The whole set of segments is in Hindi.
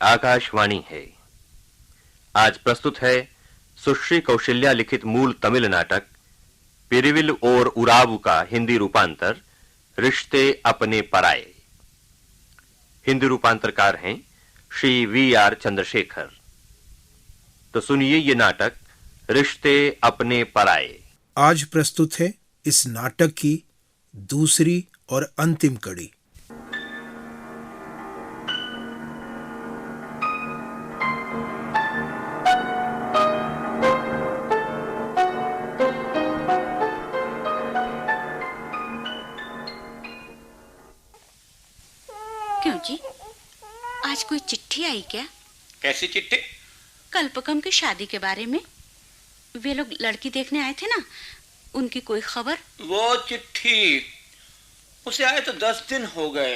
आकाशवाणी है। आज प्रस्तुत है सुश्री कौशल्या लिखित मूल तमिल नाटक पेरिविल और उरावु का हिंदी रूपांतर रिश्ते अपने पराए। हिंदी रूपांतरकार हैं श्री वी.आर. चंद्रशेखर। तो सुनिए ये नाटक रिश्ते अपने पराए। आज प्रस्तुत है इस नाटक की दूसरी और अंतिम कड़ी। क्यों जी, आज कोई चिट्ठी आई क्या? कैसी चिट्ठी? कल्पकम की शादी के बारे में। वे लोग लड़की देखने आए थे ना, उनकी कोई खबर? वो चिट्ठी उसे आए तो 10 दिन हो गए।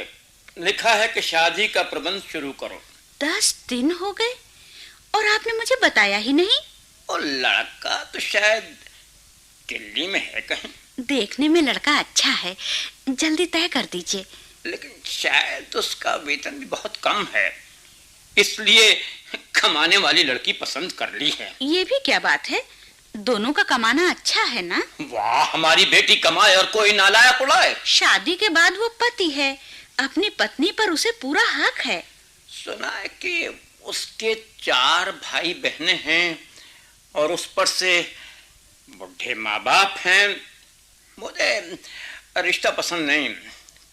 लिखा है कि शादी का प्रबंध शुरू करो। 10 दिन हो गए और आपने मुझे बताया ही नहीं। और लड़का तो शायद दिल्ली में है कहीं। देखने में लड़का अच्छा है, जल्दी तय कर दीजिए। लेकिन शायद उसका वेतन भी बहुत कम है, इसलिए कमाने वाली लड़की पसंद कर ली है। ये भी क्या बात है? दोनों का कमाना अच्छा है ना? वाह, हमारी बेटी कमाए और कोई नालायक उड़ाए। शादी के बाद वो पति है, अपनी पत्नी पर उसे पूरा हक है। सुना है कि उसके 4 भाई बहनें हैं और उस पर से बुढ़े माँ बाप हैं। मुझे रिश्ता पसंद नहीं।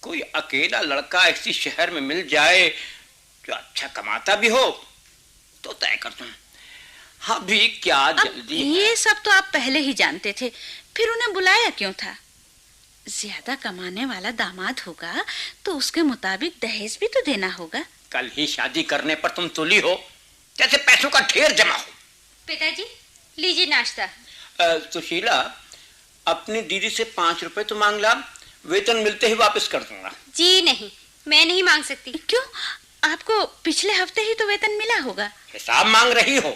कोई अकेला लड़का इसी शहर में मिल जाए जो अच्छा कमाता भी हो तो तय कर दूं। अभी क्या जल्दी है? ये सब तो आप पहले ही जानते थे, फिर उन्हें बुलाया क्यों था? ज्यादा कमाने वाला दामाद होगा तो उसके मुताबिक दहेज भी तो देना होगा। कल ही शादी करने पर तुम तुली हो जैसे पैसों का ढेर जमा हो। पिताजी, लीजिए नाश्ता। सुशीला, अपनी दीदी से 5 रुपए तो मांग ला, वेतन मिलते ही वापस कर दूंगा। जी नहीं, मैं नहीं मांग सकती। क्यों? आपको पिछले हफ्ते ही तो वेतन मिला होगा। हिसाब मांग रही हो?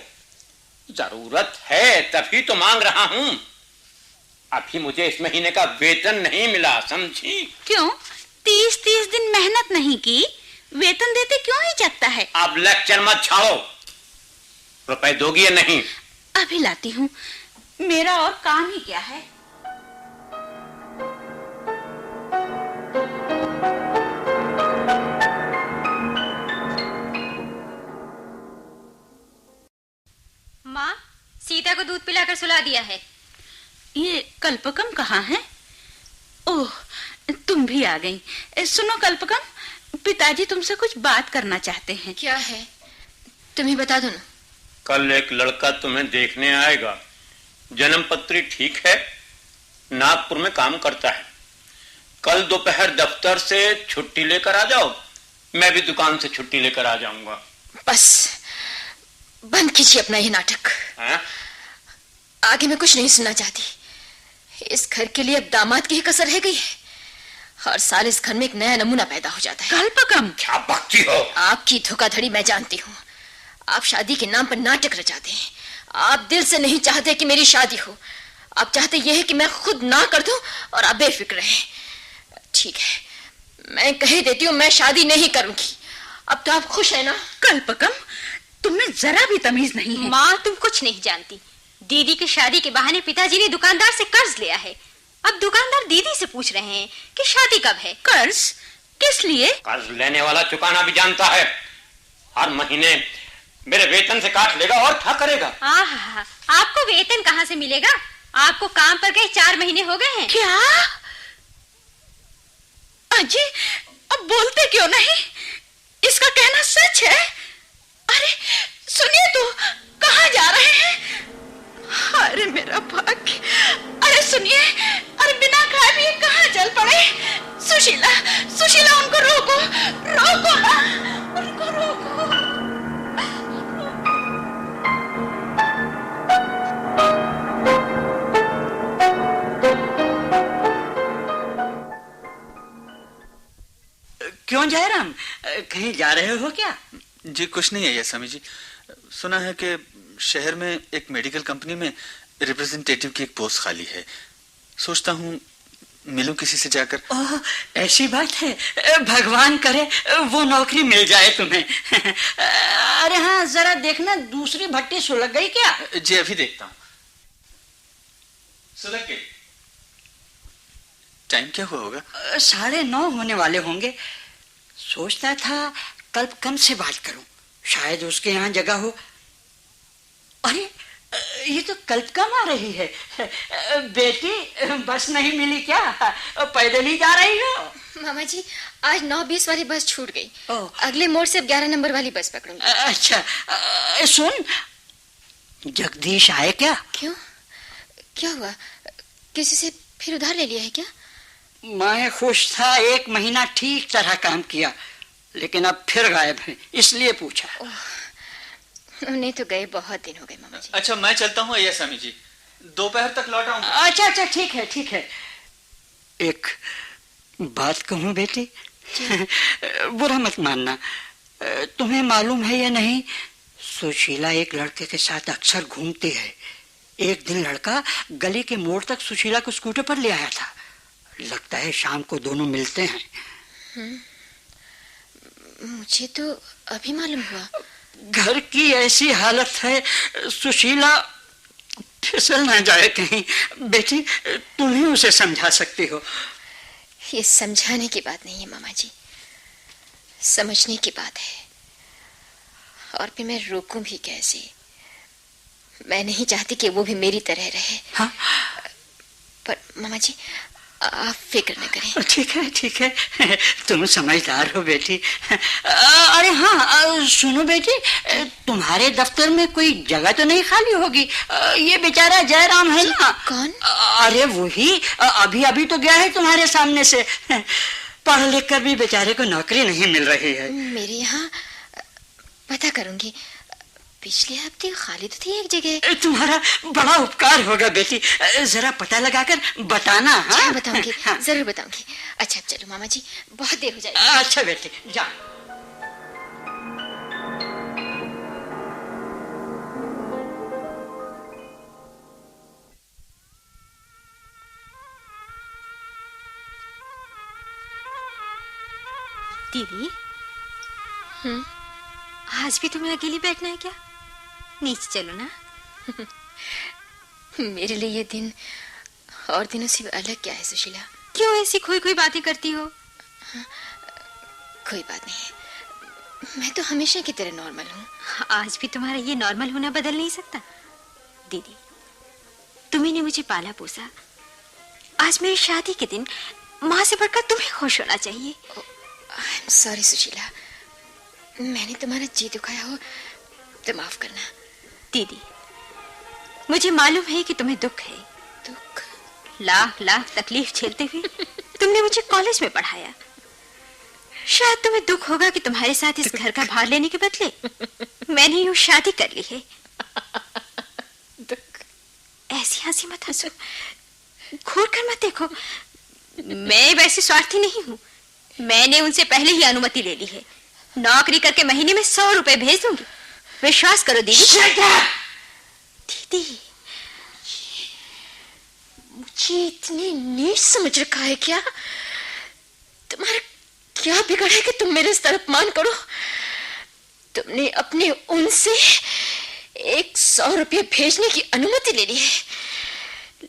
जरूरत है तभी तो मांग रहा हूँ। अभी मुझे इस महीने का वेतन नहीं मिला, समझी? क्यों? 30 दिन मेहनत नहीं की, वेतन देते क्यों ही जगता है? अब लेक्चर मत छाड़ो। रुपए दोगी या नहीं? अभी लाती हूँ, मेरा और काम ही क्या है। माँ, सीता को दूध पिलाकर सुला दिया है। ये कल्पकम कहाँ है? ओह, तुम भी आ गई। सुनो कल्पकम, पिताजी तुमसे कुछ बात करना चाहते हैं। क्या है? तुम्हें बता दो ना। कल एक लड़का तुम्हें देखने आएगा। जन्मपत्री ठीक है, नागपुर में काम करता है। कल दोपहर दफ्तर से छुट्टी लेकर आ जाओ, मैं भी दुकान से छुट्टी लेकर आ जाऊंगा। बस बंद कीजिए अपना ये नाटक। आगे मैं कुछ नहीं सुनना चाहती। इस घर के लिए अब दामाद की ही कसर रह गई है। हर साल इस घर में एक नया नमूना पैदा हो जाता है। कल्पकम, क्या बकती हो? आपकी धोखाधड़ी मैं जानती हूँ। आप शादी के नाम पर नाटक रचाते हैं। आप दिल से नहीं चाहते कि मेरी शादी हो। आप चाहते यह है कि मैं खुद ना कर दूं और आप बेफिक्र रहें। ठीक है, मैं कह देती हूँ, मैं शादी नहीं करूंगी। अब तो आप खुश है ना? कल्पकम, तुम्हें जरा भी तमीज नहीं है। माँ, तुम कुछ नहीं जानती। दीदी की शादी के बहाने पिताजी ने दुकानदार से कर्ज लिया है। अब दुकानदार दीदी से पूछ रहे हैं कि शादी कब है। कर्ज? किस लिए? कर्ज लेने वाला चुकाना भी जानता है। हर महीने मेरे वेतन से काट लेगा और क्या करेगा? आहा, आपको वेतन कहाँ से मिलेगा? आपको काम पर गए 4 महीने हो गए हैं। क्या? अजी, अब बोलते क्यों नहीं? इसका कहना सच है? अरे सुनिए तो, कहाँ जा रहे हैं? अरे मेरा भाग्य। अरे सुनिए, अरे बिना खाए पिए कहाँ चल पड़े? सुशीला, सुशीला, उनको रोको, रोको ना, उनको रोको। क्यों जयराम, कहीं जा रहे हो क्या? जी कुछ नहीं है ये स्वामी जी। सुना है कि शहर में एक मेडिकल कंपनी में रिप्रेजेंटेटिव की एक पोस्ट खाली है। सोचता हूँ मिलूं किसी से जाकर। ओह, ऐसी बात है। भगवान करे वो नौकरी मिल जाए तुम्हें। अरे हाँ, जरा देखना दूसरी भट्टी सुलग गई क्या? जी अभी देखता हूँ। सुलग गई। टाइम क्या हुआ होगा? 9:30 होने वाले होंगे। सोचता था कल्पकम से बात करूं, शायद उसके यहाँ जगह हो। अरे ये तो कल्पकम आ रही है। बेटी, बस नहीं मिली क्या? पैदल ही जा रही हो? मामा जी, आज 9:20 वाली बस छूट गई। ओह। अगले मोड़ से अब 11 नंबर वाली बस पकड़ूंगी। अच्छा, सुन, जगदीश आए क्या? क्यों, क्या हुआ? किसी से फिर उधार ले लिया है क्या? मैं खुश था, 1 महीना ठीक तरह काम किया, लेकिन अब फिर गायब है, इसलिए पूछा। उन्हें तो गए बहुत दिन हो गए मामा जी। अच्छा मैं चलता हूँ अय्या स्वामी जी, दोपहर तक लौट आऊंगा। अच्छा, ठीक है, ठीक है। एक बात कहूँ बेटी, बुरा मत मानना। तुम्हें मालूम है या नहीं, सुशीला एक लड़के के साथ अक्सर घूमती है। एक दिन लड़का गली के मोड़ तक सुशीला को स्कूटर पर ले आया था। लगता है शाम को दोनों मिलते हैं। मुझे तो अभी मालूम हुआ। घर की ऐसी हालत है, सुशीला फिसल ना जाए कहीं। बेटी, तुम ही उसे समझा सकती हो। ये समझाने की बात नहीं है मामा जी, समझने की बात है। और फिर मैं रोकूं भी कैसे? मैं नहीं चाहती कि वो भी मेरी तरह रहे। हाँ? पर मामा जी, आप फिक्र न करें। ठीक है, तुम समझदार हो बेटी। अरे हाँ, सुनो बेटी, तुम्हारे दफ्तर में कोई जगह तो नहीं खाली होगी? ये बेचारा जयराम है ना? कौन? अरे वही, अभी तो गया है तुम्हारे सामने से। पढ़ लिख कर भी बेचारे को नौकरी नहीं मिल रही है। मेरे यहाँ पता करूंगी। पिछले हफ्ते खाली तो थी एक जगह। तुम्हारा बड़ा उपकार होगा बेटी, जरा पता लगाकर बताना। हाँ? बताऊंगी, हाँ। जरूर बताऊंगी। अच्छा चलो मामा जी, बहुत देर हो जाएगी। अच्छा बेटी, जा। दीदी, आज भी तुम्हें अकेली बैठना है क्या? नीचे चलो ना। मेरे लिए ये दिन और दिनों से अलग क्या है सुशीला? क्यों ऐसी खोई खोई बातें करती हो? कोई बात नहीं, मैं तो हमेशा की तरह नॉर्मल हूँ। आज भी तुम्हारा ये नॉर्मल होना बदल नहीं सकता। दीदी, तुम्ही ने मुझे पाला पोसा। आज मेरी शादी के दिन माँ से बढ़कर तुम्हें खुश होना चाहिए। आई एम सॉरी सुशीला, मैंने तुम्हारा जी दुखाया हो तो माफ करना। दीदी, मुझे मालूम है कि तुम्हें दुख है। दुख? लाख लाख तकलीफ झेलते हुए तुमने मुझे कॉलेज में पढ़ाया। शायद तुम्हें दुख होगा कि तुम्हारे साथ इस घर का भार लेने के बदले मैंने यूं शादी कर ली है। दुख? ऐसी हंसी मत हंसो, घूर कर मत देखो। मैं वैसे स्वार्थी नहीं हूँ। मैंने उनसे पहले ही अनुमति ले ली है। नौकरी करके महीने में 100 रुपए भेज दूंगी। विश्वास करो दीदी। दीदी, मुझे इतनी नीच समझ रखा है क्या? तुम्हारा क्या बिगड़ा है कि तुम मेरे इस तरफ मान करो? तुमने अपने उनसे 100 रुपये भेजने की अनुमति ले ली है,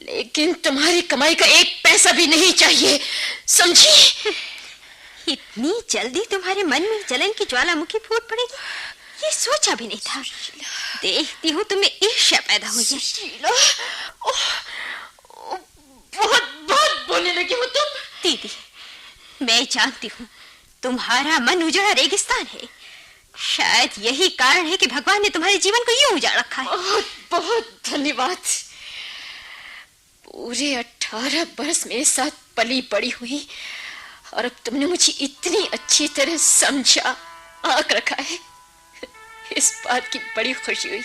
लेकिन तुम्हारी कमाई का 1 पैसा भी नहीं चाहिए, समझी? इतनी जल्दी तुम्हारे मन में जलन की ज्वालामुखी फूट पड़ेगी, ये सोचा भी नहीं था। देखती हूँ तुम्हें ईर्ष्या पैदा हुई है। बहुत बहुत बोलने लगी हो तुम। दीदी, मैं जानती हूँ तुम्हारा मन उजड़ा रेगिस्तान है। शायद यही कारण है कि भगवान ने तुम्हारे जीवन को यूं उजाड़ रखा है। बहुत बहुत धन्यवाद। पूरे 18 बरस मेरे साथ पली बड़ी हुई और अब तुमने मुझे इतनी अच्छी तरह समझा, आंक रखा है, इस बात की बड़ी खुशी हुई।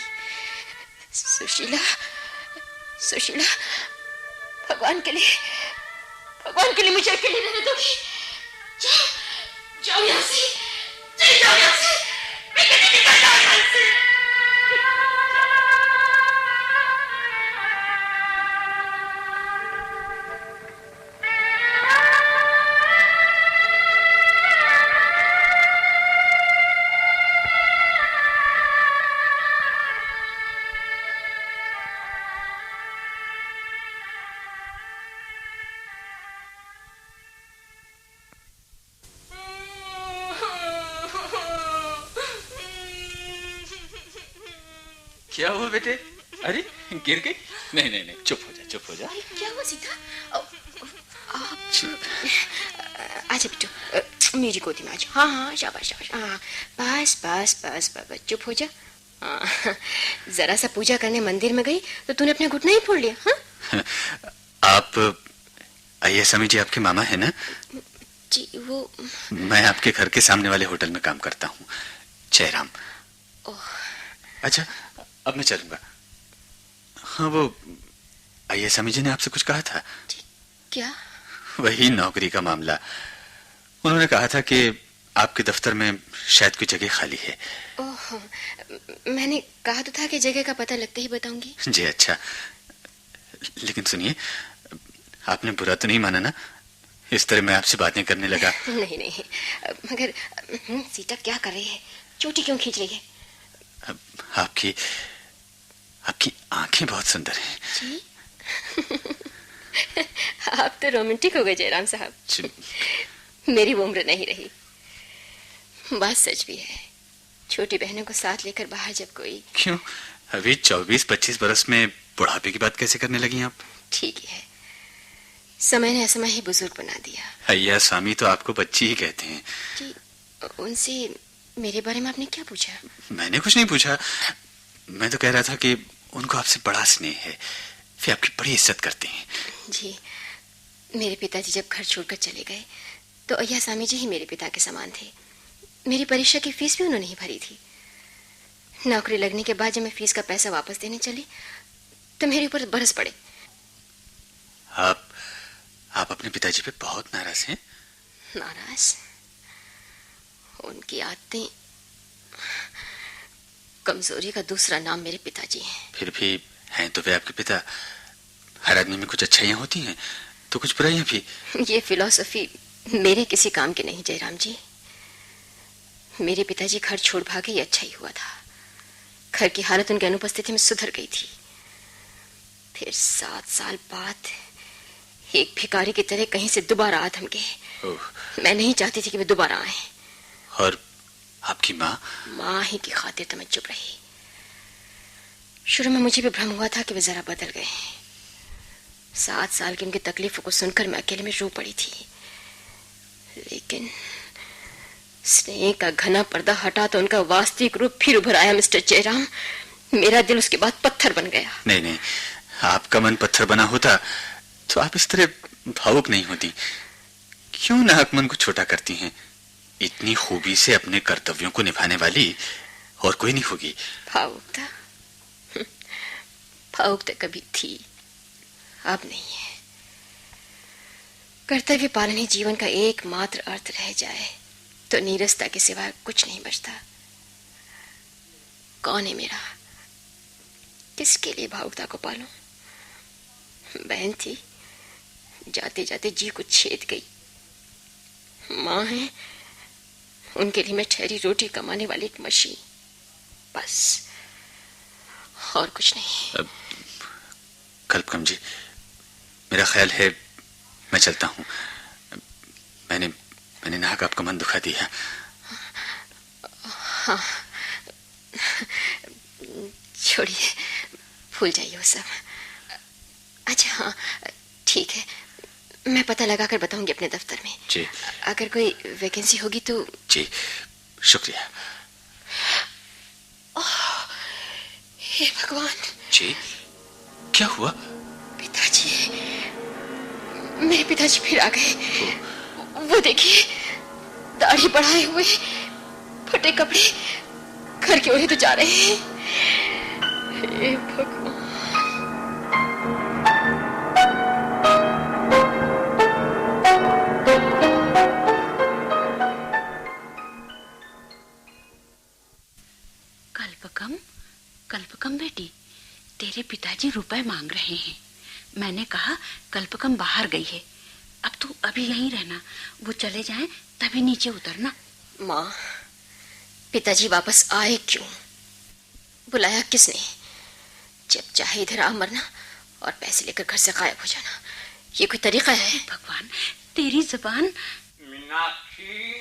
सुशीला, सुशीला, भगवान के लिए मुझे अकेले रहने दोगी? जाओ यहाँ से, चले जाओ यहाँ से, मैं कहती हूँ निकल जाओ यहाँ से। क्या हुआ बेटे? अरे गिर गई? नहीं नहीं नहीं, चुप हो जा, चुप हो जा। क्या हुआ सीता? आजा बिट्टू, मेरी गोदी में आजा। हाँ हाँ, शाबाश शाबाश। हाँ बस बस बस बस, चुप हो जा। हाँ, जरा सा पूजा करने मंदिर में गई तो तूने अपने घुटना ही फोड़ लिया। हाँ आप आइए स्वामी जी, आपके मामा है ना? जी वो मैं आपके घर के सामने वाले होटल में काम करता हूँ, जयराम। अच्छा अब मैं चलूंगा। हाँ वो आइए स्वामी जी ने आपसे कुछ कहा था। क्या? वही नौकरी का मामला। उन्होंने कहा था कि आपके दफ्तर में शायद कोई जगह खाली है। ओह, मैंने कहा तो था कि जगह का पता लगते ही बताऊंगी। जी अच्छा, लेकिन सुनिए, आपने बुरा तो नहीं माना ना? इस तरह मैं आपसे बातें करने लगा। नहीं नहीं, मगर सीता क्या कर रही है? चोटी क्यों खींच रही है? आपकी आपकी आंखें बहुत सुंदर हैं। जी? आप तो रोमांटिक हो गए जयराम साहब। मेरी वो उम्र नहीं रही। बात सच भी है, छोटी बहनों को साथ लेकर बाहर जब कोई। क्यों, अभी 24-25 बरस में बुढ़ापे की बात कैसे करने लगी आप? ठीक ही है, समय ने असमय ही बुजुर्ग बना दिया। अय्या स्वामी तो आपको बच्ची ही कहते हैं। जी, उनसे मेरे बारे में आपने क्या पूछा? मैंने कुछ नहीं पूछा, मैं तो कह रहा था कि उनको आपसे बड़ा स्नेह है, वे आपकी बड़ी इज्जत करते हैं। जी, मेरे पिताजी जब घर छोड़कर चले गए तो अय्या स्वामी जी ही मेरे पिता के समान थे। मेरी परीक्षा की फीस भी उन्होंने ही भरी थी। नौकरी लगने के बाद जब मैं फीस का पैसा वापस देने चली तो मेरे ऊपर बरस पड़े। आप अपने पिताजी पे बहुत नाराज हैं? नाराज? उनकी आदतें, कमजोरी का दूसरा नाम मेरे पिताजी हैं। फिर भी हैं तो वे आपके पिता। हर आदमी में कुछ अच्छाइयां होती हैं तो कुछ बुराइयां भी। ये फिलॉसफी मेरे किसी काम की नहीं जयराम जी। मेरे पिताजी घर छोड़ भागे, ये अच्छा ही हुआ था। घर की हालत उनकी अनुपस्थिति में सुधर गई थी। फिर 7 साल बाद एक भिखारी की तरह कहीं से दोबारा आ धमके। मैं नहीं चाहती थी कि वे दोबारा आए। और आपकी माँ? माँ ही की खातिर तो मैं चुप रही। शुरू में मुझे भी भ्रम हुआ था कि वे जरा बदल गए। 7 साल की उनकी तकलीफों को सुनकर मैं अकेले में रो पड़ी थी। लेकिन स्नेह का घना पर्दा हटा तो उनका वास्तविक रूप फिर उभर आया। मिस्टर जयराम, मेरा दिल उसके बाद पत्थर बन गया। नहीं नहीं, आपका मन पत्थर बना होता तो आप इस तरह भावुक नहीं होती। क्यों नाहक मन को छोटा करती हैं? इतनी खूबी से अपने कर्तव्यों को निभाने वाली और कोई नहीं होगी। भावुकता? भावुकता कभी थी, अब नहीं है। कर्तव्य पालन ही जीवन का एकमात्र अर्थ रह जाए तो नीरसता के सिवा कुछ नहीं बचता। कौन है मेरा? किसके लिए भावुकता को पालूं? बहन थी, जाते जाते जी को छेद गई। माँ है, उनके लिए मैं ठहरी रोटी कमाने वाली एक मशीन, बस और कुछ नहीं। कल्पकम जी, मेरा ख्याल है मैं चलता हूँ। मैंने नाहक आपका मन दुखा दिया। हाँ, छोड़िए, भूल जाइए वो सब। अच्छा हाँ, ठीक है, मैं पता लगाकर बताऊंगी अपने दफ्तर में। जी। अगर कोई वैकेंसी होगी तो। जी, शुक्रिया। हे भगवान। जी, क्या हुआ? पिताजी, मेरे पिताजी फिर आ गए। वो देखिए, दाढ़ी बढ़ाए हुए, फटे कपड़े, घर के ओढ़े तो जा रहे हैं। हे भगवान। कल्पकम बेटी, तेरे पिताजी रुपए मांग रहे हैं। मैंने कहा कल्पकम बाहर गई है, अब तू अभी यहीं रहना, वो चले जाएं तभी नीचे उतरना। माँ, पिताजी वापस आए क्यों? बुलाया किसने? जब चाहे इधर आ मरना और पैसे लेकर घर से गायब हो जाना, ये कोई तरीका है? भगवान, तेरी जुबान। मीनाक्षी,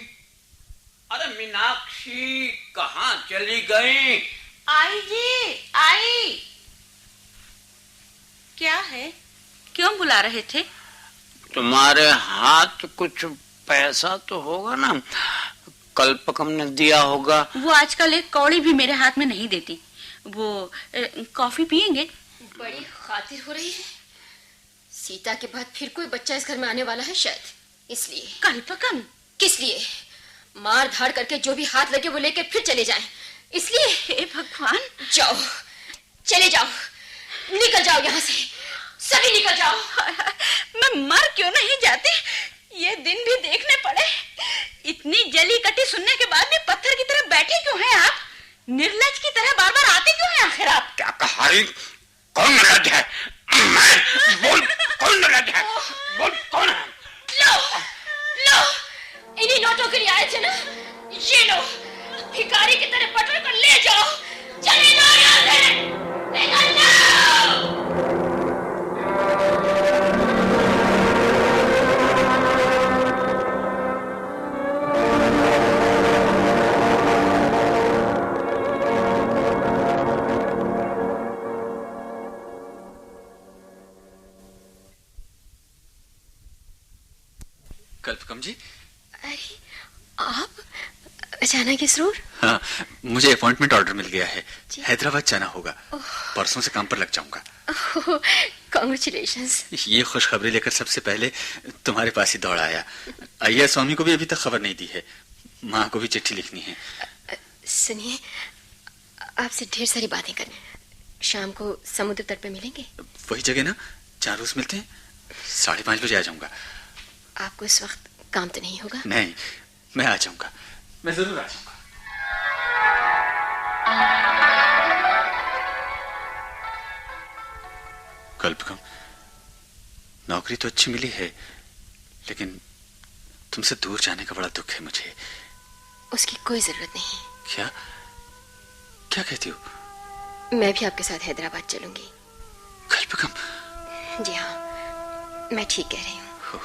अरे मीनाक्षी कहाँ चली गई? आई जी, आई। क्या है, क्यों बुला रहे थे? तुम्हारे हाथ कुछ पैसा तो होगा ना, कल्पकम ने दिया होगा। वो आजकल एक कौड़ी भी मेरे हाथ में नहीं देती। वो कॉफी पियेंगे? बड़ी खातिर हो रही है। सीता के बाद फिर कोई बच्चा इस घर में आने वाला है शायद, इसलिए। कल्पकम? किस लिए? मार धाड़ करके जो भी हाथ लगे वो लेके फिर चले जाएं, इसलिए। हे भगवान! जाओ, चले जाओ, निकल जाओ यहाँ से, सभी निकल जाओ। मैं मर क्यों नहीं जाती, ये दिन भी देखने पड़े। इतनी जली कटी सुनने के बाद भी पत्थर की तरह बैठे क्यों हैं आप? निर्लज की तरह बार बार आते क्यों हैं आखिर आप? क्या कहा? कौन निर्लज है? मैं बोल, कौन निर्लज है? बोल, कौन है? लो, लो, इन्हीं नोटों के लिए आए थे ना, ये लो, भिखारी की तरह पकड़ कर ले जाओ, चले जाओ यहाँ से, निकल जाओ। कल्पकम जी। अरे आप अचानक इस रूर? हाँ, मुझे अपॉइंटमेंट ऑर्डर मिल गया है, हैदराबाद जाना होगा। परसों से काम पर लग जाऊंगा। कांग्रेचुलेशंस। ये खुशखबरी लेकर सबसे पहले तुम्हारे पास ही दौड़ आया। अय्यर स्वामी को भी अभी तक खबर नहीं दी है, माँ को भी चिट्ठी लिखनी है। सुनिए, आपसे ढेर सारी बातें करनी। शाम को समुद्र तट पे मिलेंगे? वही जगह ना जहाँ रोज मिलते हैं। 5:30 बजे आ जाऊंगा। आपको इस वक्त काम तो नहीं होगा? नहीं, मैं आ जाऊंगा, मैं जरूर आ जाऊंगा। कल्पकम, नौकरी तो अच्छी मिली है, लेकिन तुमसे दूर जाने का बड़ा दुख है मुझे। उसकी कोई जरूरत नहीं। क्या क्या कहती हो? मैं भी आपके साथ हैदराबाद चलूंगी। कल्पकम? जी हाँ, मैं ठीक कह रही हूँ।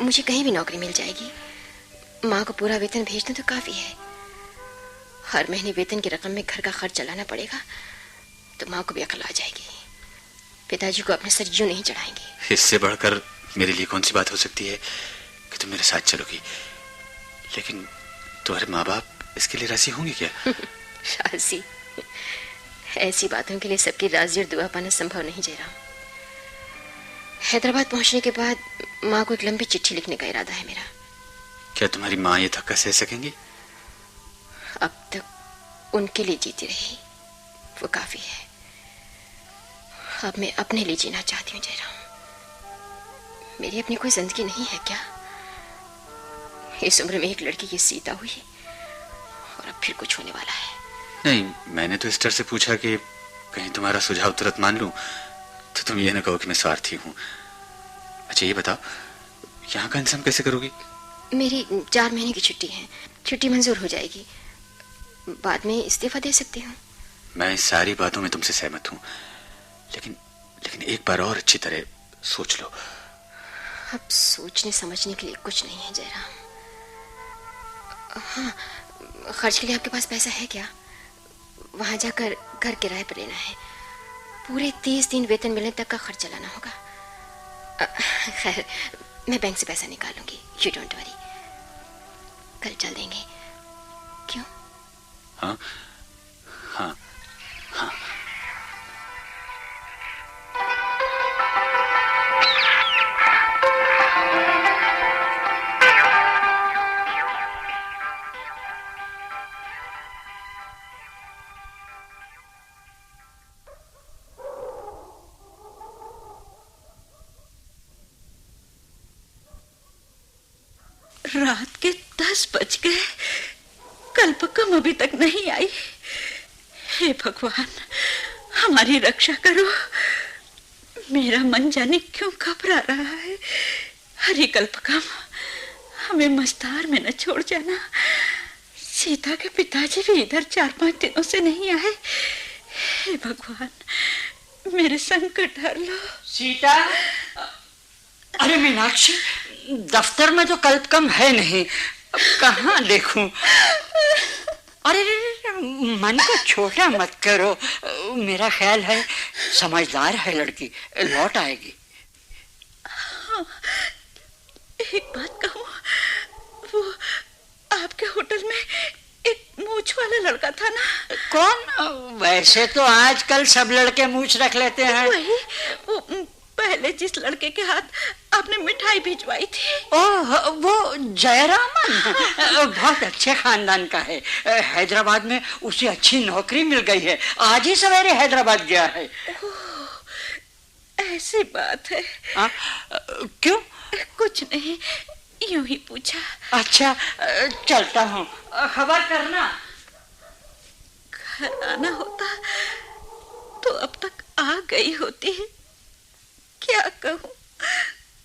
मुझे कहीं भी नौकरी मिल जाएगी, माँ को पूरा वेतन भेज दूं तो काफी है। हर महीने वेतन की रकम में घर का खर्च चलाना पड़ेगा तो माँ को भी अकल आ जाएगी। पिताजी को अपने सर यूं नहीं चढ़ाएंगे। इससे बढ़कर मेरे लिए कौन सी बात हो सकती है कि तुम मेरे साथ चलोगी? लेकिन तुम्हारे माँ बाप इसके लिए राजी होंगे क्या? राजी? ऐसी बातों के लिए सबकी राजी और दुआ पाना संभव नहीं जयराम। हैदराबाद पहुंचने के बाद माँ को एक लंबी चिट्ठी लिखने का इरादा है मेरा। क्या तुम्हारी माँ ये धक्का सह सकेंगी? अब तक उनके लिए जीती रही, वो काफी है। अब मैं अपने लिए जीना चाहती हूँ जयराम। मेरी अपनी कोई जिंदगी नहीं है क्या? इस उम्र में एक लड़की की सीता हुई और अब फिर कुछ होने वाला है। नहीं, मैंने तो इस डर से पूछा कि कहीं तुम्हारा सुझाव तुरंत मान लूं तो तुम ये न कहो कि मैं स्वार्थी हूँ। अच्छा ये बताओ, यहाँ का इंतजाम कैसे करोगी? मेरी 4 महीने की छुट्टी है, छुट्टी मंजूर हो जाएगी, बाद में इस्तीफा दे सकती हूँ। मैं इस सारी बातों में तुमसे सहमत हूँ, लेकिन एक बार और अच्छी तरह सोच लो। अब सोचने समझने के लिए कुछ नहीं है जयराम। हाँ, खर्च के लिए आपके पास पैसा है क्या? वहां जाकर घर किराए पर लेना है। पूरे 30 दिन वेतन मिलने तक का खर्च चलाना होगा। खैर, मैं बैंक से पैसा निकालूंगी, यू डोंट वरी। कल चल देंगे, क्यों? हाँ हाँ हाँ। रात के 10 बज गए, कल्पकम अभी तक नहीं आई। हे भगवान, हमारी रक्षा करो। मेरा मन जाने क्यों घबरा रहा है। हरी कल्पकम, हमें मस्तार में न छोड़ जाना। सीता के पिताजी भी इधर 4-5 दिनों से नहीं आए। हे भगवान, मेरे संकट हर लो। सीता, अरे मीनाक्षी, दफ्तर में तो कल्पकम है नहीं, अब कहाँ देखूं? अरे मन को छोटा मत करो, मेरा ख्याल है समझदार है लड़की, लौट आएगी। हाँ, एक बात कहूँ, वो आपके होटल में एक मूंछ वाला लड़का था ना? कौन? वैसे तो आजकल सब लड़के मूंछ रख लेते हैं। वही, वो पहले जिस लड़के के हाथ आपने मिठाई भिजवाई थी। ओह, वो जयरामन। बहुत अच्छे खानदान का है। हैदराबाद में उसे अच्छी नौकरी मिल गई है, आज ही सवेरे हैदराबाद गया है। ऐसी बात है। क्यों? कुछ नहीं, यूं ही पूछा। अच्छा, चलता हूँ, खबर करना। घर आना होता तो अब तक आ गई होती है। क्या कहूँ,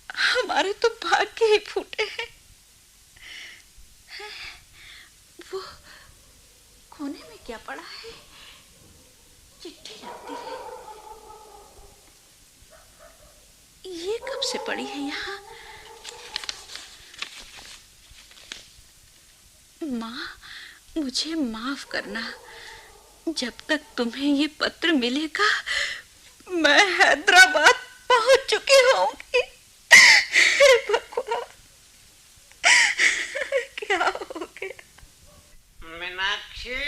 हमारे तो भाग्य ही फूटे हैं। वो कोने में क्या पड़ा है? चिट्ठी लगती है। ये कब से पड़ी है यहाँ? माँ, मुझे माफ करना। जब तक तुम्हें ये पत्र मिलेगा मैं हैदराबाद पहुंच चुकी होंगी। भगवान, क्या हो गया? मीनाक्षी,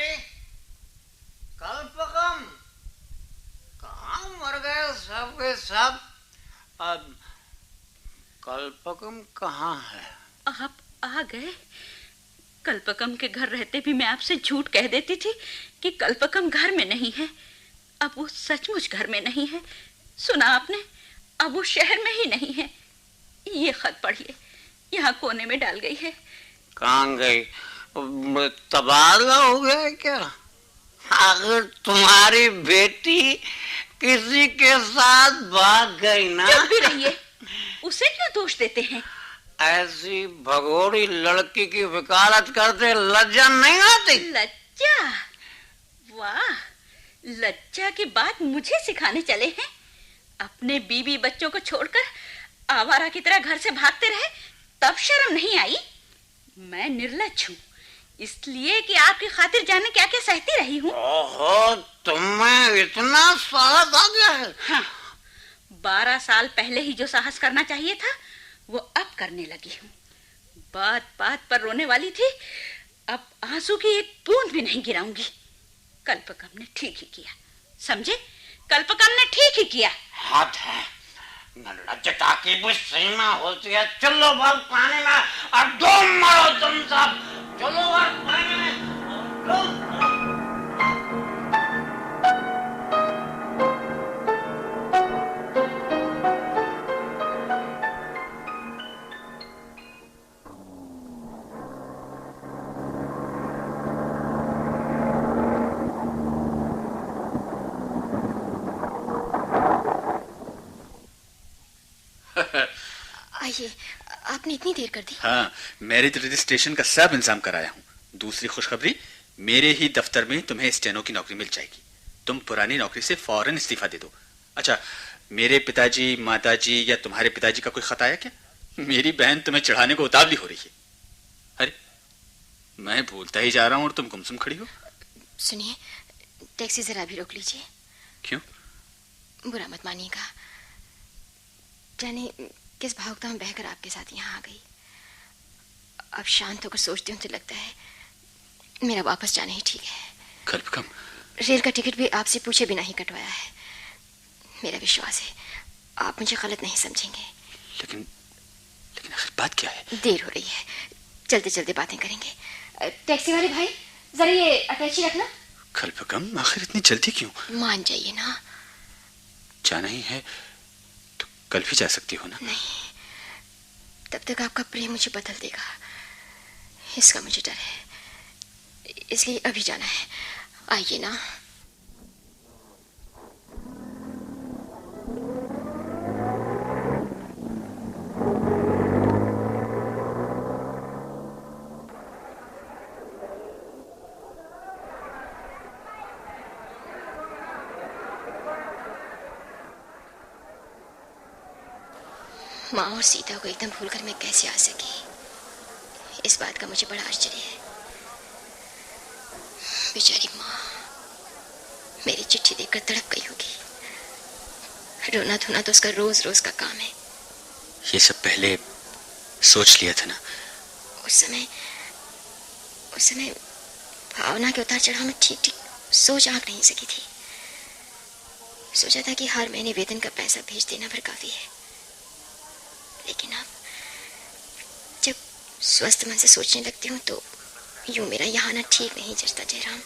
कल्पकम, कहाँ मर गए सब के सब? अब कल्पकम कहाँ है? आप आ गए। कल्पकम के घर रहते भी मैं आपसे झूठ कह देती थी कि कल्पकम घर में नहीं है। अब वो सचमुच घर में नहीं है। सुना आपने? अब वो शहर में ही नहीं है। ये खत पढ़िए, यहाँ कोने में डाल गई है। कहाँ गई? तबादला हो गया है क्या? अगर तुम्हारी बेटी किसी के साथ भाग गई ना? चुप भी रहिए, उसे क्यों दोष देते हैं? ऐसी भगोड़ी लड़की की वकालत करते लज्जा नहीं आती? लज्जा? वाह, लज्जा की बात मुझे सिखाने चले हैं। अपने बीवी बच्चों को छोड़कर आवारा की तरह घर से भागते रहे, तब शर्म नहीं आई? मैं निर्लज्ज हूँ, इसलिए कि आपकी खातिर जाने क्या क्या सहती रही हूँ। ओहो, तुम्हें इतना साहस आ गया है? हाँ, 12 साल पहले ही जो साहस करना चाहिए था वो अब करने लगी हूँ। बात बात पर रोने वाली थी, अब आंसू की एक बूंद भी नहीं गिराऊंगी। कल्पकम ने ठीक ही किया, समझे? कल्पकम ने ठीक ही किया। हद है, निर्लज्जता की भी सीमा होती है। चलो भाग पानी में और डूब मरो तुम सब। चलो भाग पानी में और डूब मरो। आइए, आपने इतनी देर कर दी। हाँ, मैरिज रजिस्ट्रेशन का सब इंतजाम कराया हूँ। दूसरी खुशखबरी, मेरे ही दफ्तर में तुम्हें स्टेनो की नौकरी मिल जाएगी। तुम पुरानी नौकरी से फौरन इस्तीफा दे दो। अच्छा, मेरे पिताजी, माताजी या तुम्हारे पिताजी का कोई खत आया क्या? मेरी बहन तुम्हें चढ़ाने को उतावली हो रही है। अरे, मैं बोलता ही जा रहा हूँ और तुम गुमसुम खड़ी हो। सुनिए, टैक्सी जरा भी रोक लीजिए। क्यों? बुरा मत मानिएगा, जाने किस भावुकता में बहकर आपके साथ यहाँ आ गई। अब शांत होकर सोचती हूँ तो लगता है मेरा वापस जाना ही ठीक है। कल्पकम, रेल का टिकट भी आपसे पूछे बिना ही कटवाया है। मेरा विश्वास है आप मुझे गलत नहीं समझेंगे। लेकिन आखिर बात क्या है? देर हो रही है, चलते चलते बातें करेंगे। टैक्सी वाले भाई, जरा ये अटैची रखना। कल्पकम, आखिर इतनी जल्दी क्यों? मान जाइए ना। जाना ही है तो कल भी जा सकती हो ना? नहीं, तब तक आपका प्रेम मुझे बदल देगा, इसका मुझे डर है। इसलिए अभी जाना है। आइए ना। माँ और सीता को एकदम भूलकर मैं कैसे आ सकी, इस बात का मुझे बड़ा आश्चर्य है। बेचारी माँ मेरी चिट्ठी देखकर तड़प गई होगी। रोना धोना तो उसका रोज रोज का काम है। ये सब पहले सोच लिया था ना। उस समय भावना के उतार चढ़ाव में ठीक ठीक सोच आंक नहीं सकी थी। सोचा था कि हर महीने वेतन का पैसा भेज देना भर काफी है, लेकिन अब जब स्वस्थ मन से सोचने लगती हूँ तो यूं मेरा यहाँ आना ठीक नहीं जचता। जयराम,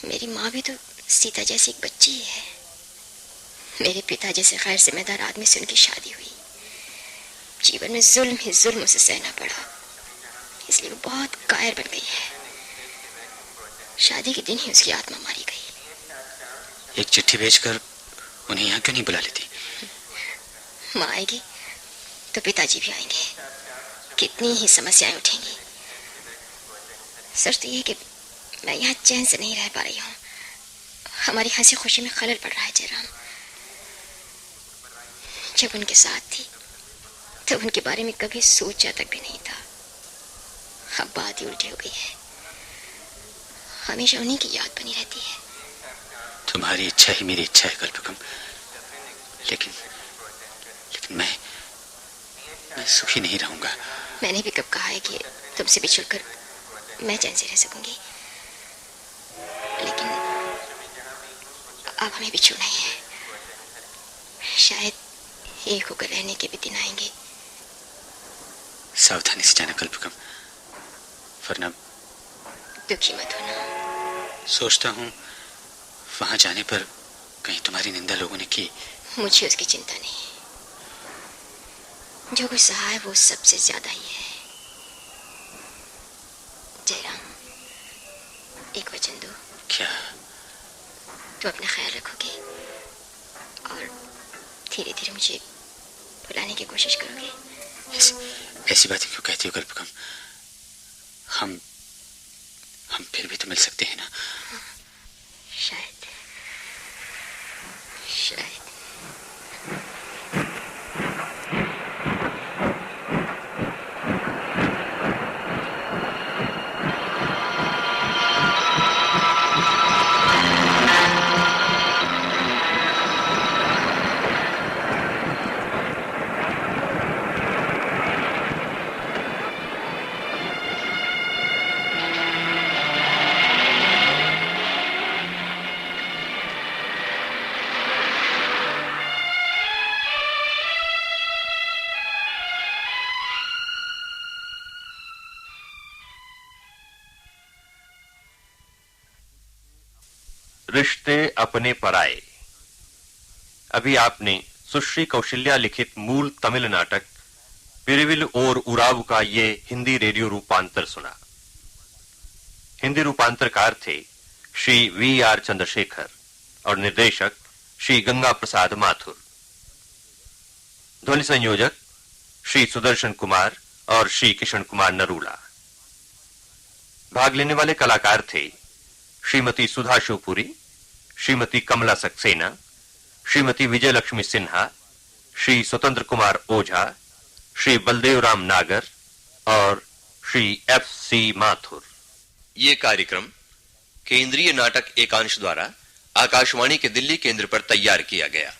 मेरी माँ भी तो सीता जैसी एक बच्ची ही है। मेरे पिता जैसे गैर जिम्मेदार आदमी से उनकी शादी हुई। जीवन में जुल्म ही जुल्म उसे सहना पड़ा, इसलिए वो बहुत कायर बन गई है। शादी के दिन ही उसकी आत्मा मारी गई। एक चिट्ठी भेजकर उन्हें यहाँ क्यों नहीं बुला लेती? माँ आएगी तो पिताजी भी आएंगे, कितनी ही समस्याएं उठेंगी। सच तो ये कि मैं यहाँ चैन से नहीं रह पा रही हूँ। हमारी हंसी खुशी में खलल पड़ रहा है जयराम। जब उनके साथ थी तब उनके बारे में कभी सोचा तक भी नहीं था। अब बात ही उल्टी हो गई है। हमेशा उन्हीं की याद बनी रहती है। तुम्हारी इच्छा ही मेरी इच्छा है कल्पकम, लेकिन मैं सुखी नहीं रहूंगा। मैंने भी कब कहा है कि तुमसे बिछुड़कर मैं चैन से रह सकूंगी, लेकिन अब हमें बिछुड़ना ही है। शायद एक होकर रहने के भी दिन आएंगे। सावधानी से जाना कल्पकम, वरना दुखी मत होना। सोचता हूँ वहां जाने पर कहीं तुम्हारी निंदा लोगों ने की। मुझे उसकी चिंता नहीं। जो कुछ सहा है वो सबसे ज्यादा ही है। जयराम, एक वचन दो। क्या? तो अपना ख्याल रखोगे और धीरे धीरे मुझे भुलाने की कोशिश करोगे? ऐसी बातें क्यों कहती हो कल्पकम? हम फिर भी तो मिल सकते हैं ना? शायद। रिश्ते अपने पराए। अभी आपने सुश्री कौशल्या लिखित मूल तमिल नाटक पिरिविल और उराव का ये हिंदी रेडियो रूपांतर सुना। हिंदी रूपांतरकार थे श्री V.R. चंद्रशेखर और निर्देशक श्री गंगा प्रसाद माथुर। ध्वनि संयोजक श्री सुदर्शन कुमार और श्री किशन कुमार नरूला। भाग लेने वाले कलाकार थे श्रीमती सुधा शिवपुरी, श्रीमती कमला सक्सेना, श्रीमती विजयलक्ष्मी सिन्हा, श्री स्वतंत्र कुमार ओझा, श्री बलदेवराम नागर और श्री F.C. माथुर। ये कार्यक्रम केंद्रीय नाटक एकांश द्वारा आकाशवाणी के दिल्ली केंद्र पर तैयार किया गया।